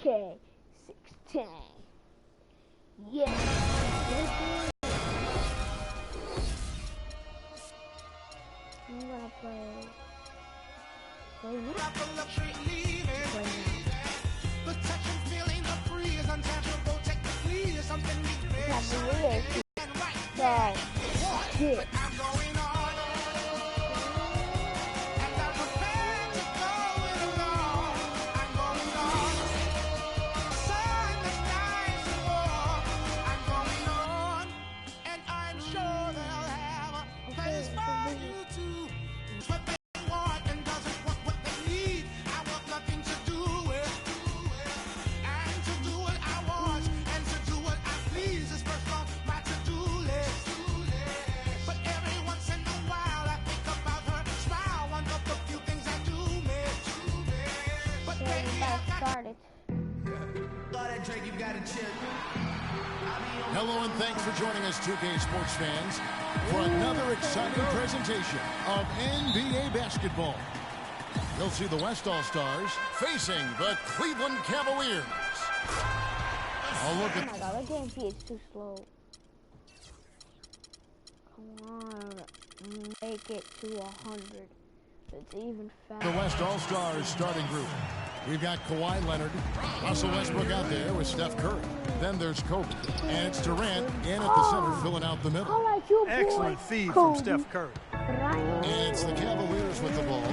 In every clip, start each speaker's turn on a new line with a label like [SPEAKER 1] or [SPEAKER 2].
[SPEAKER 1] 2K16. Yeah. I'm gonna play now. The touch and feeling of free is untangible. Technically, is something we feel. So, yeah. But I'm going on. And I'm prepared to go along. I'm going on. Sun the skies of war. I'm going on. And I'm sure they'll have a place for you too. What they want and doesn't want what they need. I want nothing to do with. And to do what I want and to do what I please is first on my to-do list. But every once in a while I think about her smile. One of the few things I do miss. But baby, I got it. That Drake, you gotta chill.
[SPEAKER 2] Hello and thanks for joining us, 2K sports fans, for another exciting presentation of NBA basketball. You'll see the West All-Stars facing the Cleveland Cavaliers. Oh, look at...
[SPEAKER 1] Oh my god, that game is too slow. Come on, make it to 100. It's even faster.
[SPEAKER 2] The West All-Stars starting group. We've got Kawhi Leonard, Russell Westbrook out there with Steph Curry. Then there's Kobe, and it's Durant in at the center filling out the middle.
[SPEAKER 3] Excellent feed from Steph Curry.
[SPEAKER 2] And it's the Cavaliers with the ball.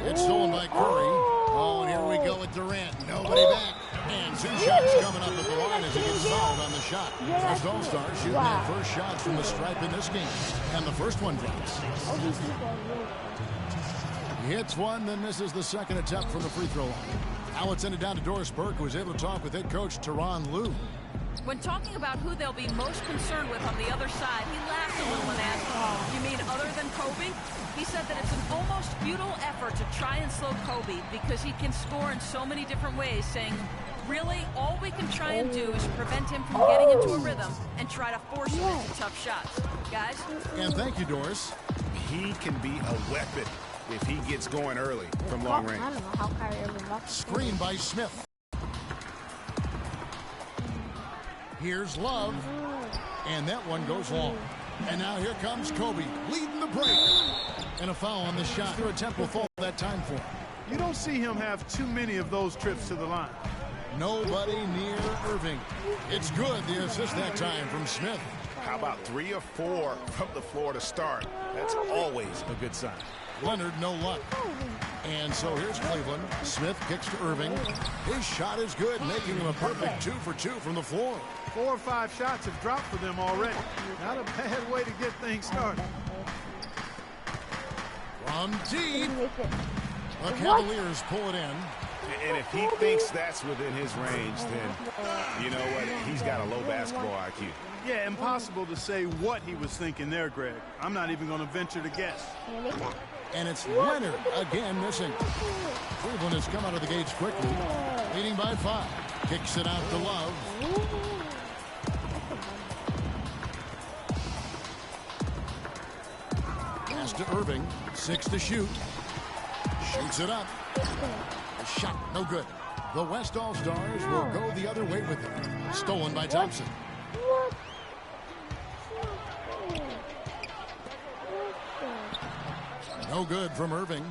[SPEAKER 2] It's stolen by Curry. Oh, and here we go with Durant. Nobody back. And two shots coming up at the line as he gets fouled on the shot. West All-Stars shooting their first shots from the stripe in this game. And the first one drops. He hits one, then misses the second attempt from the free throw line. Now it's ended down to Doris Burke, who was able to talk with head coach Tyronn Lue.
[SPEAKER 4] When talking about who they'll be most concerned with on the other side, he laughed a little and asked, "You mean other than Kobe?" He said that it's an almost futile effort to try and slow Kobe because he can score in so many different ways, saying, really, all we can try and do is prevent him from getting into a rhythm and try to force him into tough shots. Guys?
[SPEAKER 2] And thank you, Doris.
[SPEAKER 5] He can be a weapon if he gets going early from long range.
[SPEAKER 1] I don't know how Kyrie Irving left.
[SPEAKER 2] Screen by Smith. Here's Love. And that one goes long. And now here comes Kobe, leading the break. And a foul on the shot. Their attempt will fall that time for him.
[SPEAKER 3] You don't see him have too many of those trips to the line.
[SPEAKER 2] Nobody near Irving. It's good, the assist that time from Smith.
[SPEAKER 5] How about 3 or 4 from the floor to start? That's always a good sign.
[SPEAKER 2] Leonard, no luck. And so here's Cleveland. Smith kicks to Irving. His shot is good, making him a perfect 2 for 2 from the floor.
[SPEAKER 3] 4 or 5 shots have dropped for them already. Not a bad way to get things started.
[SPEAKER 2] From deep. The Cavaliers pull it in.
[SPEAKER 5] And if he thinks that's within his range, then you know what? He's got a low basketball IQ.
[SPEAKER 3] Yeah, impossible to say what he was thinking there, Greg. I'm not even going to venture to guess.
[SPEAKER 2] And it's Leonard again missing. Cleveland has come out of the gates quickly, leading by 5. Kicks it out to Love. Pass to Irving. 6 to shoot. Shoots it up. A shot, no good. The West All-Stars will go the other way with it. Stolen by Thompson. No good from Irving.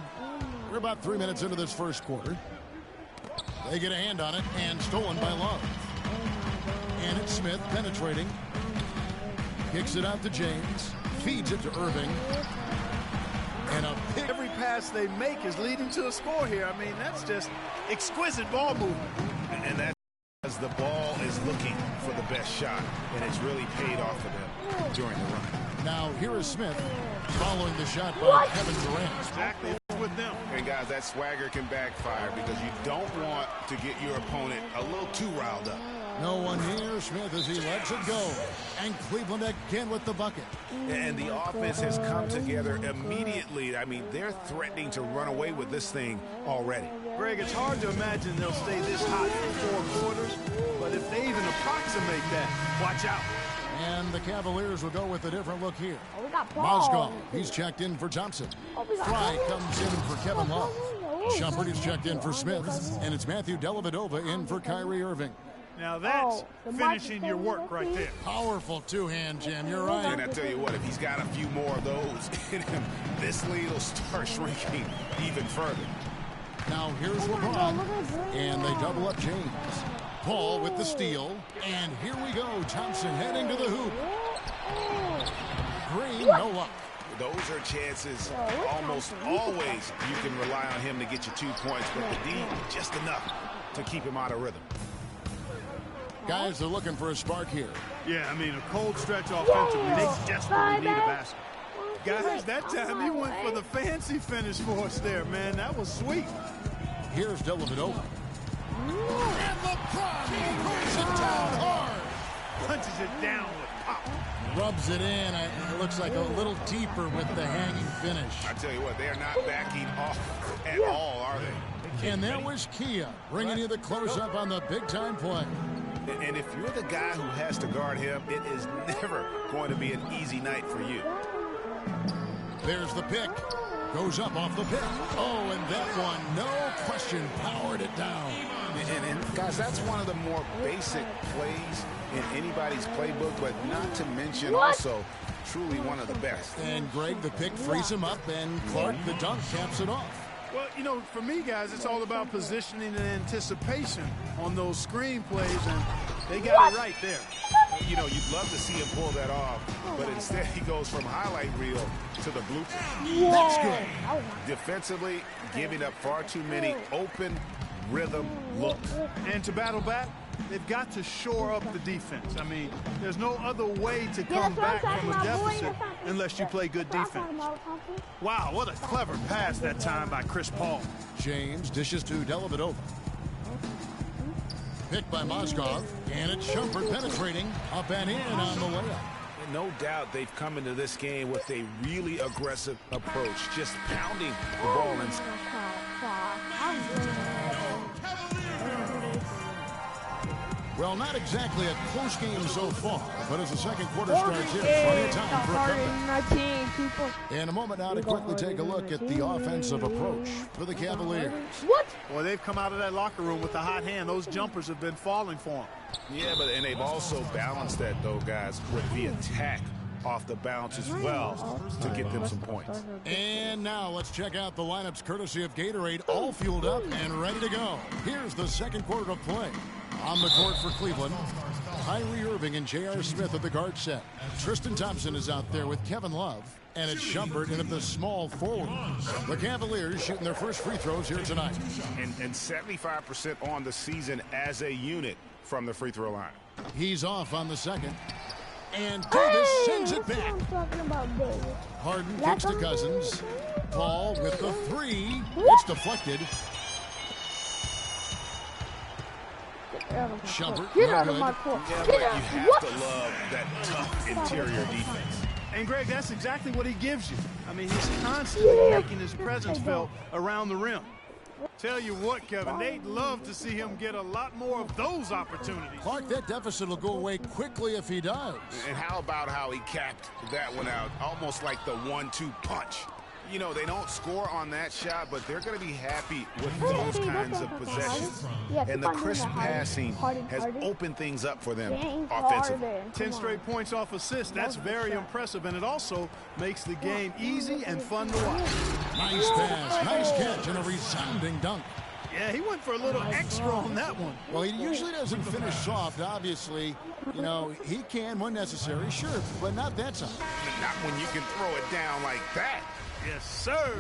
[SPEAKER 2] We're about 3 minutes into this first quarter. They get a hand on it, and stolen by Love. And it's Smith penetrating. Kicks it out to James. Feeds it to Irving. And a pick.
[SPEAKER 3] Every pass they make is leading to a score here. I mean, that's just exquisite ball movement.
[SPEAKER 5] And that's as the ball is looking for the best shot, and it's really paid off for them during the run.
[SPEAKER 2] Now here is Smith following the shot by Kevin Durant.
[SPEAKER 3] Exactly with them.
[SPEAKER 5] And guys, that swagger can backfire because you don't want to get your opponent a little too riled up.
[SPEAKER 2] No one near Smith as he lets it go. And Cleveland again with the bucket.
[SPEAKER 5] And the offense has come together immediately. I mean, they're threatening to run away with this thing already.
[SPEAKER 3] Greg, it's hard to imagine they'll stay this hot for 4 quarters, but if they even approximate that, watch out.
[SPEAKER 2] And the Cavaliers will go with a different look here.
[SPEAKER 1] Oh, we got ball.
[SPEAKER 2] Mozgov, he's checked in for Thompson. Fry comes in for Kevin Love. Shumpert is checked in for Smith, and it's Matthew Dellavedova in for Kyrie Irving.
[SPEAKER 3] Now that's finishing your work right there.
[SPEAKER 2] Powerful two-hand jam, you're
[SPEAKER 5] And
[SPEAKER 2] right.
[SPEAKER 5] I tell you what, if he's got a few more of those in him, this lead will start shrinking even further.
[SPEAKER 2] Now here's LeBron, and they double up James. Paul with the steal, and here we go. Thompson heading to the hoop. Green, no luck.
[SPEAKER 5] Those are chances almost always you can rely on him to get you 2 points, but the D, just enough to keep him out of rhythm.
[SPEAKER 2] Guys, they're looking for a spark here.
[SPEAKER 3] Yeah, I mean, a cold stretch offensively. They desperately need a basket. Guys, that time he went for the fancy finish for us there, man. That was sweet.
[SPEAKER 2] Here's Dellavedova. And LeBron throws it down hard.
[SPEAKER 3] Punches it down with pop.
[SPEAKER 2] Rubs it in. It looks like a little deeper with the hanging finish.
[SPEAKER 5] I tell you what, they are not backing off at all, are they?
[SPEAKER 2] And that was Kia bringing you the close-up on the big-time play.
[SPEAKER 5] And if you're the guy who has to guard him, it is never going to be an easy night for you.
[SPEAKER 2] There's the pick. Goes up off the pick. Oh, and that one, no question, powered it down.
[SPEAKER 5] And guys, that's one of the more basic plays in anybody's playbook, but not to mention also truly one of the best.
[SPEAKER 2] And Greg, the pick frees him up, and Clark, the dunk, caps it off.
[SPEAKER 3] Well, you know, for me, guys, it's all about positioning and anticipation on those screen plays, and they got it right there.
[SPEAKER 5] You know, you'd love to see him pull that off, but instead he goes from highlight reel to the blueprint.
[SPEAKER 2] That's good.
[SPEAKER 5] Defensively, giving up far too many open rhythm looks.
[SPEAKER 3] And to battle back, they've got to shore up the defense. I mean, there's no other way to come back from a deficit unless you play good defense. Wow, what a clever pass that time by Chris Paul.
[SPEAKER 2] James dishes to Dellavedova. Picked by Mozgov, and it's Shumpert penetrating up and in on the layup.
[SPEAKER 5] No doubt they've come into this game with a really aggressive approach, just pounding the ball in.
[SPEAKER 2] Well, not exactly a close game so far, but as the second quarter starts here, plenty of time for a comeback. In a moment now to quickly take a look at the offensive approach for the Cavaliers.
[SPEAKER 3] Well, they've come out of that locker room with a hot hand. Those jumpers have been falling for them.
[SPEAKER 5] Yeah, and they've also balanced that, though, guys, with the attack off the bounce as well to get them some points.
[SPEAKER 2] And now let's check out the lineups courtesy of Gatorade, all fueled up and ready to go. Here's the second quarter of play. On the court for Cleveland, Kyrie Irving and J.R. Smith at the guard set. Tristan Thompson is out there with Kevin Love, and it's Shumpert in at the small forwards. The Cavaliers shooting their first free throws here tonight.
[SPEAKER 5] And 75% on the season as a unit from the free throw line.
[SPEAKER 2] He's off on the second. And Davis sends it back. Harden kicks to Cousins. Paul with the three. It's deflected. Shumpert,
[SPEAKER 6] Get out
[SPEAKER 2] no
[SPEAKER 6] of my
[SPEAKER 2] good.
[SPEAKER 6] court.
[SPEAKER 5] Yeah, but you have to love that tough interior defense.
[SPEAKER 3] And, Greg, that's exactly what he gives you. I mean, he's constantly making his presence felt around the rim. Tell you what, Kevin, they'd love to see him get a lot more of those opportunities.
[SPEAKER 2] Clark, that deficit will go away quickly if he does.
[SPEAKER 5] And how about how he capped that one out, almost like the 1-2 punch. You know, they don't score on that shot, but they're going to be happy with those kinds of possessions. And the crisp passing has opened things up for them offensively.
[SPEAKER 3] 10 straight points off assists, that's very impressive, and it also makes the game easy and fun to watch.
[SPEAKER 2] Nice pass, nice catch, and a resounding dunk.
[SPEAKER 3] Yeah, he went for a little extra on that one.
[SPEAKER 2] Well, he usually doesn't finish soft, obviously. You know, he can when necessary, sure, but not that time.
[SPEAKER 5] Not when you can throw it down like that.
[SPEAKER 3] Yes, sir.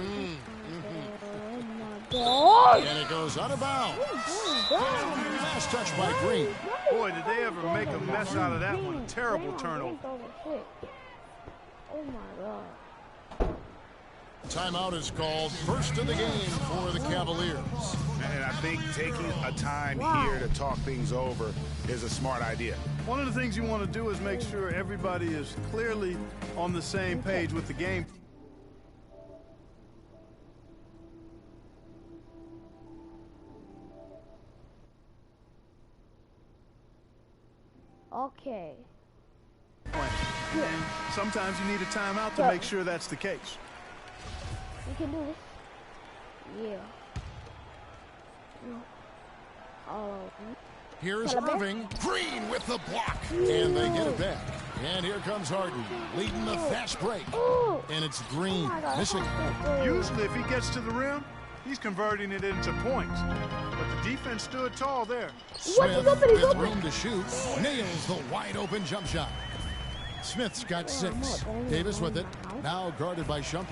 [SPEAKER 2] And it goes out of bounds. Last touch by Green.
[SPEAKER 3] Boy, did they ever make a mess out of that one. Terrible turnover.
[SPEAKER 6] Oh, my God.
[SPEAKER 2] Timeout is called. First of the game for the Cavaliers.
[SPEAKER 5] And I think taking a time here to talk things over is a smart idea.
[SPEAKER 3] One of the things you want to do is make sure everybody is clearly on the same page with the game.
[SPEAKER 6] Okay.
[SPEAKER 3] And sometimes you need a timeout to make sure that's the case.
[SPEAKER 6] We can do this. Yeah.
[SPEAKER 2] Here's Irving. Green with the block. And they get it back. And here comes Harden, leading the fast break. And it's Green, missing.
[SPEAKER 3] Usually if he gets to the rim, he's converting it into points. But the defense stood tall there.
[SPEAKER 2] Smith, with room to shoot, nails the wide-open jump shot. Smith's got 6. Davis with it, now guarded by Shumpert.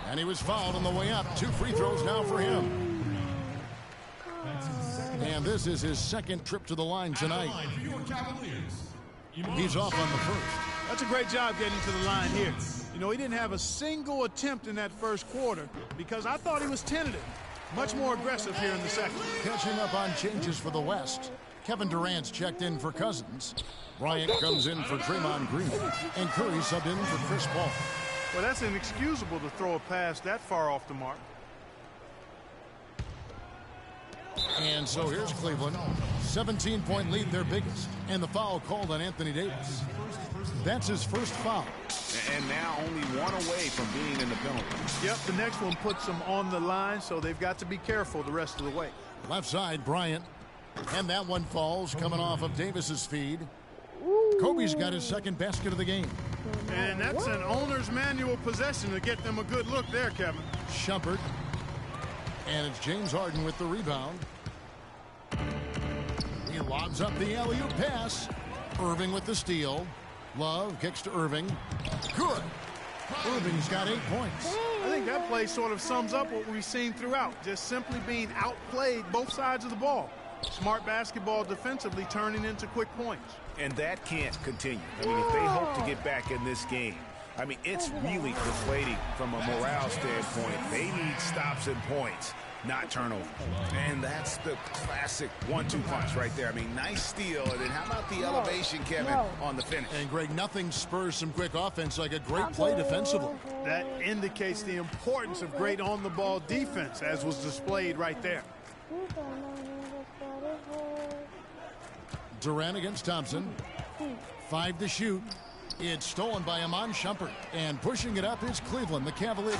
[SPEAKER 2] And he was fouled on the way up. 2 free throws now for him. And this is his second trip to the line tonight. He's off on the first.
[SPEAKER 3] That's a great job getting to the line here. You know, he didn't have a single attempt in that first quarter because I thought he was tentative. Much more aggressive here in the second.
[SPEAKER 2] Catching up on changes for the West. Kevin Durant's checked in for Cousins. Bryant comes in for Draymond Green. And Curry subbed in for Chris Paul.
[SPEAKER 3] Well, that's inexcusable to throw a pass that far off the mark.
[SPEAKER 2] And so here's Cleveland. 17-point lead, their biggest. And the foul called on Anthony Davis. That's his first foul.
[SPEAKER 5] And now only 1 away from being in the penalty.
[SPEAKER 3] Yep, the next one puts them on the line, so they've got to be careful the rest of the way.
[SPEAKER 2] Left side, Bryant. And that one falls, coming off of Davis's feed. Kobe's got his second basket of the game.
[SPEAKER 3] And that's an owner's manual possession to get them a good look there, Kevin.
[SPEAKER 2] Shumpert. And it's James Harden with the rebound. He lobs up the alley-oop pass. Irving with the steal. Love kicks to Irving. Good. Irving's got 8 points.
[SPEAKER 3] I think that play sort of sums up what we've seen throughout. Just simply being outplayed both sides of the ball. Smart basketball defensively turning into quick points.
[SPEAKER 5] And that can't continue. I mean, if they hope to get back in this game, I mean, it's really deflating from a morale standpoint. They need stops and points, not turnover. And that's the classic 1-2 punch right there. I mean, nice steal. And then how about the elevation, Kevin, on the finish?
[SPEAKER 2] And, Greg, nothing spurs some quick offense like a great play defensively.
[SPEAKER 3] That indicates the importance of great on-the-ball defense, as was displayed right there.
[SPEAKER 2] Durant against Thompson. 5 to shoot. It's stolen by Iman Shumpert. And pushing it up is Cleveland, the Cavaliers.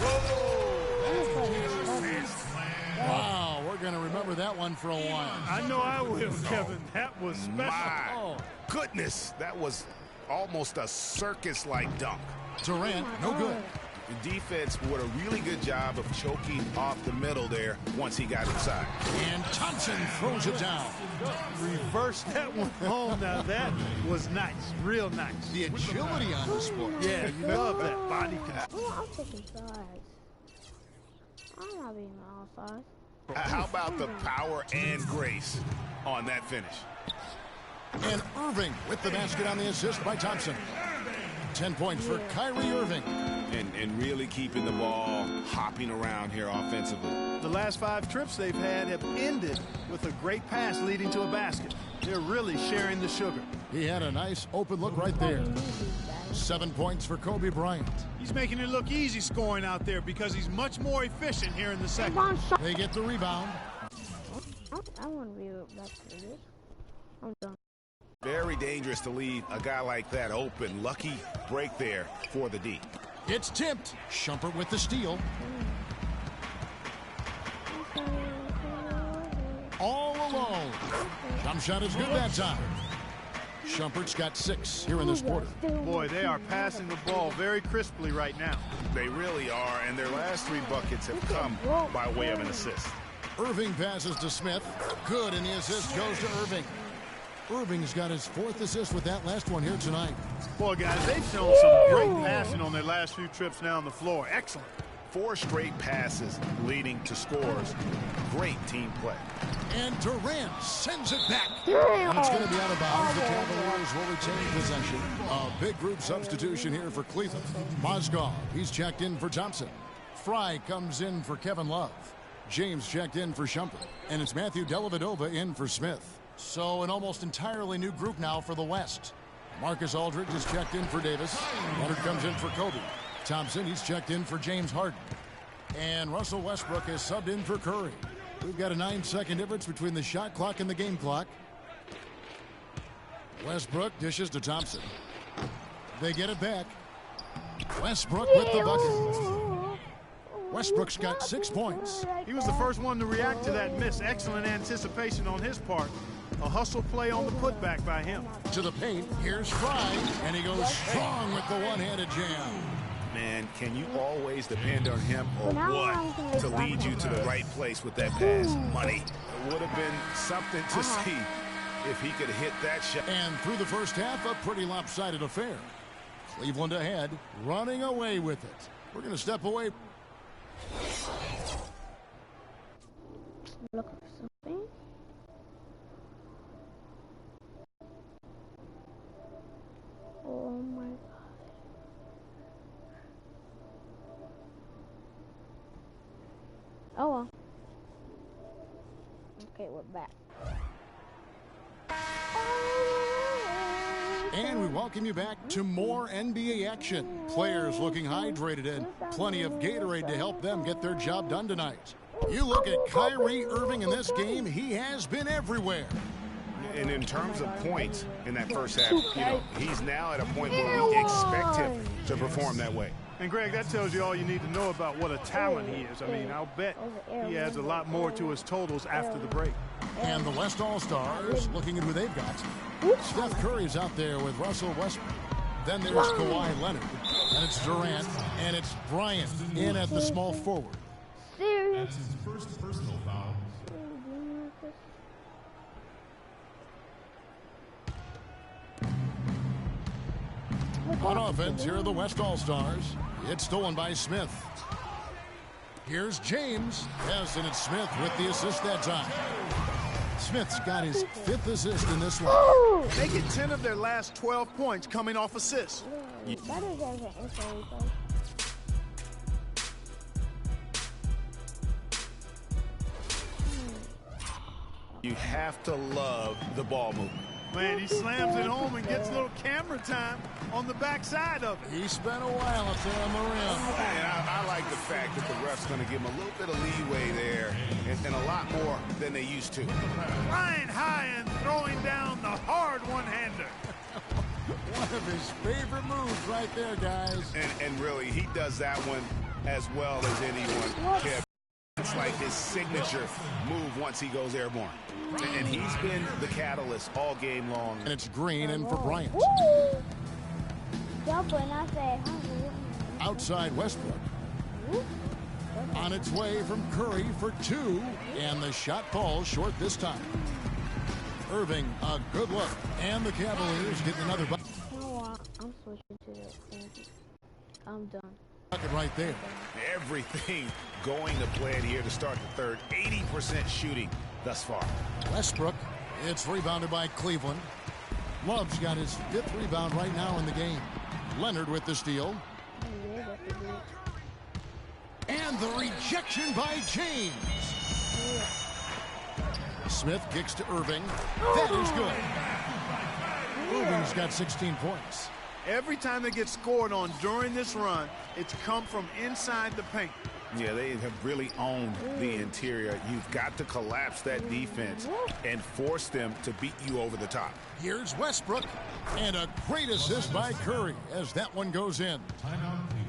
[SPEAKER 2] Wow, we're going to remember that one for a while.
[SPEAKER 3] I know I will, Kevin. That was special.
[SPEAKER 5] My goodness, that was almost a circus-like dunk.
[SPEAKER 2] Durant, no good.
[SPEAKER 5] The defense did a really good job of choking off the middle there once he got inside.
[SPEAKER 2] And Thompson throws it down.
[SPEAKER 3] Reverse that one home. Now that was nice, real nice.
[SPEAKER 2] The agility on the sport.
[SPEAKER 3] Yeah, you love that body control.
[SPEAKER 6] I'm taking sides. I'm not being all sides.
[SPEAKER 5] How about the power and grace on that finish?
[SPEAKER 2] And Irving with the basket on the assist by Thompson. 10 points for Kyrie Irving.
[SPEAKER 5] And really keeping the ball hopping around here offensively.
[SPEAKER 3] The last 5 trips they've had have ended with a great pass leading to a basket. They're really sharing the sugar.
[SPEAKER 2] He had a nice open look right there. 7 points for Kobe Bryant.
[SPEAKER 3] He's making it look easy scoring out there because he's much more efficient here in the second.
[SPEAKER 2] They get the rebound.
[SPEAKER 6] I want to be back to this. I'm done.
[SPEAKER 5] Very dangerous to leave a guy like that open. Lucky break there for the D.
[SPEAKER 2] It's tipped. Shumpert with the steal. All alone. Jump shot is good that time. Shumpert's got 6 here in this quarter.
[SPEAKER 3] Boy, they are passing the ball very crisply right now.
[SPEAKER 5] They really are, and their last 3 buckets have come by way of an assist.
[SPEAKER 2] Irving passes to Smith. Good, and the assist goes to Irving. Irving's got his 4th assist with that last one here tonight.
[SPEAKER 3] Boy, guys, they've shown some great passing on their last few trips down the floor. Excellent.
[SPEAKER 5] 4 straight passes leading to scores. Great team play.
[SPEAKER 2] And Durant sends it back. And it's going to be out of bounds. The Cavaliers will retain possession. A big group substitution here for Cleveland. Mozgov, he's checked in for Thompson. Fry comes in for Kevin Love. James checked in for Shumpert. And it's Matthew Dellavedova in for Smith. So an almost entirely new group now for the West. Marcus Aldridge is checked in for Davis. Leonard comes in for Kobe. Thompson, he's checked in for James Harden. And Russell Westbrook is subbed in for Curry. We've got a 9-second difference between the shot clock and the game clock. Westbrook dishes to Thompson. They get it back. Westbrook with the bucket. Westbrook's got 6 points.
[SPEAKER 3] He was the first one to react to that miss. Excellent anticipation on his part. A hustle play on the putback by him.
[SPEAKER 2] To the paint, here's Fry, and he goes strong with the one-handed jam.
[SPEAKER 5] Man, can you always depend on him or what to lead you to the right place with that pass? Money. It would have been something to see if he could hit that shot.
[SPEAKER 2] And through the first half, a pretty lopsided affair. Cleveland ahead, running away with it. We're going to step away.
[SPEAKER 6] Look for something. Oh my god. Oh well. Okay, we're back.
[SPEAKER 2] And we welcome you back to more NBA action. Players looking hydrated and plenty of Gatorade to help them get their job done tonight. You look at Kyrie Irving in this game, he has been everywhere.
[SPEAKER 5] And in terms of points in that first half, he's now at a point where we expect him to perform that way.
[SPEAKER 3] And Greg, that tells you all you need to know about what a talent he is. I mean, I'll bet he adds a lot more to his totals after the break.
[SPEAKER 2] And the West All-Stars, looking at who they've got. Steph Curry's out there with Russell Westbrook. Then there's Kawhi Leonard. And it's Durant. And it's Bryant in at the small forward.
[SPEAKER 6] Serious?
[SPEAKER 7] That's his first personal foul.
[SPEAKER 2] On offense, here are the West All-Stars. It's stolen by Smith. Here's James. Yes, and it's Smith with the assist that time. Smith's got his 5th assist in this one.
[SPEAKER 3] They get 10 of their last 12 points coming off assists.
[SPEAKER 5] You have to love the ball movement.
[SPEAKER 3] Man, he slams it home and gets a little camera time on the backside of it.
[SPEAKER 2] He spent a while up there on the rim.
[SPEAKER 5] And I like the fact that the ref's going to give him a little bit of leeway there and a lot more than they used to.
[SPEAKER 3] Flying high and throwing down the hard one-hander.
[SPEAKER 2] One of his favorite moves right there, guys.
[SPEAKER 5] And really, he does that one as well as anyone, Kev. It's like his signature move once he goes airborne. And he's been the catalyst all game long.
[SPEAKER 2] And it's Green in for Bryant. Outside Westbrook. On its way from Curry for 2. And the shot falls short this time. Irving, a good look. And the Cavaliers getting another bucket.
[SPEAKER 6] I'm switching to this. I'm done.
[SPEAKER 2] Bucket right there.
[SPEAKER 5] Everything going to plan here to start the third. 80% shooting thus far.
[SPEAKER 2] Westbrook, it's rebounded by Cleveland. Love's got his 5th rebound right now in the game. Leonard with the steal. And the rejection by James. Smith kicks to Irving. That is good. Irving's got 16 points.
[SPEAKER 3] Every time they get scored on during this run, it's come from inside the paint.
[SPEAKER 5] Yeah, they have really owned the interior. You've got to collapse that defense and force them to beat you over the top.
[SPEAKER 2] Here's Westbrook, and a great assist by Curry as that one goes in.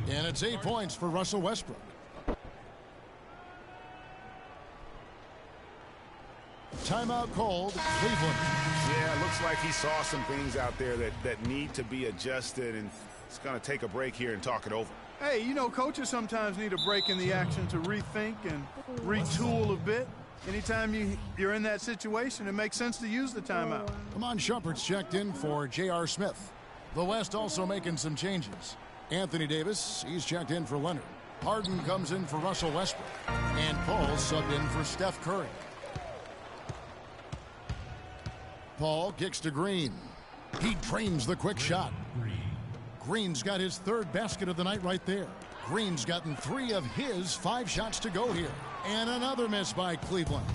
[SPEAKER 2] And it's 8 points for Russell Westbrook. Timeout called, Cleveland.
[SPEAKER 5] Yeah, it looks like he saw some things out there that need to be adjusted, and it's going to take a break here and talk it over.
[SPEAKER 3] Hey, you know, coaches sometimes need a break in the action to rethink and retool a bit. Anytime you're in that situation, it makes sense to use the timeout.
[SPEAKER 2] Amon Shumpert's checked in for J.R. Smith. The West also making some changes. Anthony Davis, he's checked in for Leonard. Harden comes in for Russell Westbrook. And Paul subbed in for Steph Curry. Paul kicks to Green. He drains the quick shot. Green's got his 3rd basket of the night right there. Green's gotten 3 of his 5 shots to go here. And another miss by Cleveland.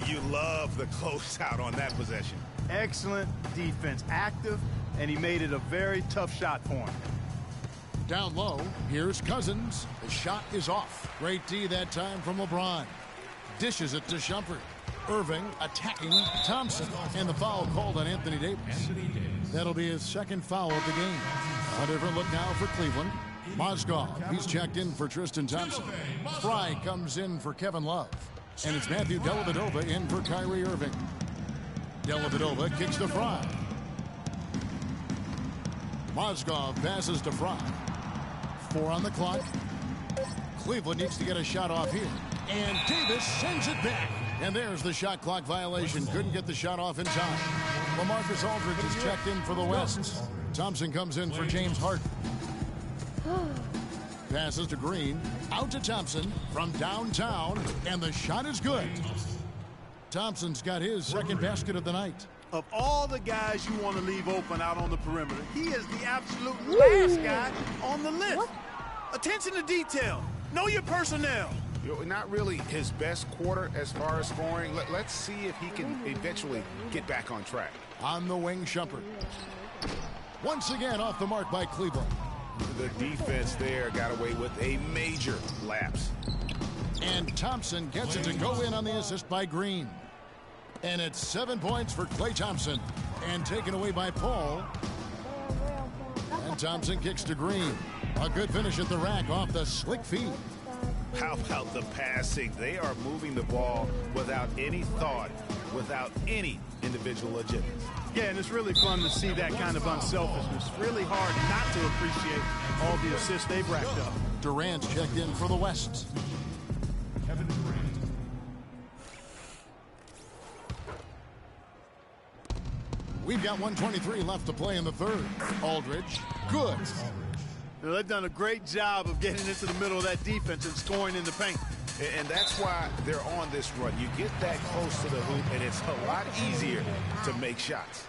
[SPEAKER 5] You love the closeout on that possession.
[SPEAKER 3] Excellent defense, active, and he made it a very tough shot for him.
[SPEAKER 2] Down low, here's Cousins. The shot is off. Great D that time from LeBron. Dishes it to Shumpert. Irving attacking Thompson, and the foul called on Anthony Davis. That'll be his 2nd foul of the game. A different look now for Cleveland. Mozgov, he's checked in for Tristan Thompson. Fry comes in for Kevin Love. And it's Matthew Dellavedova in for Kyrie Irving. Dellavedova kicks to Fry. Mozgov passes to Fry. 4 on the clock. Cleveland needs to get a shot off here. And Davis sends it back. And there's the shot clock violation. Couldn't get the shot off in time. LaMarcus Aldridge is checked in for the West. Thompson comes in for James Harden. Passes to Green. Out to Thompson from downtown. And the shot is good. Thompson's got his second basket of the night.
[SPEAKER 3] Of all the guys you want to leave open out on the perimeter, he is the absolute last guy on the list. Attention to detail. Know your personnel.
[SPEAKER 5] Not really his best quarter as far as scoring. Let's see if he can eventually get back on track.
[SPEAKER 2] On the wing, Shumpert. Once again off the mark by Cleveland.
[SPEAKER 5] The defense there got away with a major lapse.
[SPEAKER 2] And Thompson gets it to go in on the assist by Green. And it's 7 points for Klay Thompson. And taken away by Paul. And Thompson kicks to Green. A good finish at the rack off the slick feed.
[SPEAKER 5] How about the passing? They are moving the ball without any thought, without any individual agenda.
[SPEAKER 3] Yeah, and it's really fun to see that kind of unselfishness. Really hard not to appreciate all the assists they've racked up.
[SPEAKER 2] Durant's checked in for the West.
[SPEAKER 7] Kevin Durant.
[SPEAKER 2] We've got 1:23 left to play in the third. Aldridge, good.
[SPEAKER 3] Now, they've done a great job of getting into the middle of that defense and scoring in the paint.
[SPEAKER 5] And that's why they're on this run. You get that close to the hoop, and it's a lot easier to make shots.